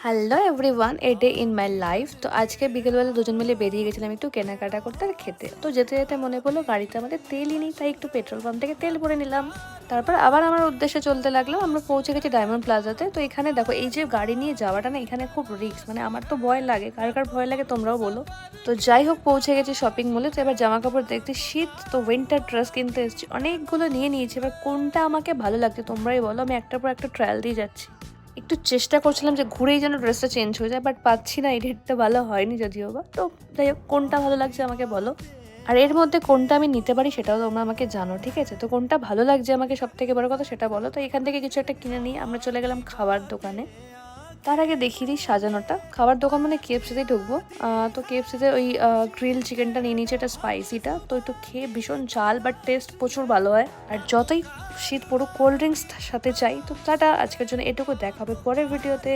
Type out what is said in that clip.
Hello everyone, a day in my life. তো আজকে বিকেলবেলা দুজন মিলে বেরিয়ে গেছিলাম একটু কেনাকাটা করতে আর খেতে। তো যেতে যেতে মনে পড়লো গাড়িতে আমাদের তেলই নেই, তাই একটু পেট্রোল পাম্প থেকে তেল ভরে নিলাম। তারপর আবার আমার উদ্দেশ্যে চলতে লাগলো। আমরা পৌঁছে গেছি ডায়মন্ড প্লাজাতে। তো এখানে দেখো, এই যে গাড়ি নিয়ে যাওয়াটা না, এখানে খুব রিস্ক। মানে আমার তো ভয় লাগে, কার কার ভয় লাগে তোমরাও বলো। তো যাই হোক, পৌঁছে গেছি শপিং মলে। তো এবার জামা কাপড় দেখতে, শীত তো উইন্টার ড্রেস কিনতে এসেছি, অনেকগুলো নিয়ে নিয়েছি। এবার কোনটা আমাকে ভালো লাগছে তোমরাই বলো, আমি একটার পর একটা ট্রায়াল দিয়ে যাচ্ছি। একটু চেষ্টা করছিলাম যে ঘুরেই যেন ড্রেসটা চেঞ্জ হয়ে যায়, বাট পাচ্ছি না। এই ডেটটা ভালো হয়নি যদিও বা। তো যাই হোক, কোনটা ভালো লাগছে আমাকে বলো, আর এর মধ্যে কোনটা আমি নিতে পারি সেটাও তোমরা আমাকে জানো, ঠিক আছে? তো কোনটা ভালো লাগছে আমাকে সব থেকে বড় কথা সেটা বলো। তো এখান থেকে কিছু একটা কিনে নিয়ে আমরা চলে গেলাম খাবার দোকানে। তার আগে দেখিয়ে দিই সাজানোটা। খাবার দোকান মানে কেএফসিতেই ঢুকবো। তো কেএফসিতে ওই গ্রিল চিকেনটা নিয়ে নিয়েছে, এটা স্পাইসিটা। তো একটু খেয়ে ভীষণ ঝাল, বাট টেস্ট প্রচুর ভালো হয়। আর যতই শীত পড়ুক, কোল্ড ড্রিঙ্কস সাথে চাই। তো টাটা, আজকের জন্য এটুকু, দেখা হবে পরের ভিডিওতে।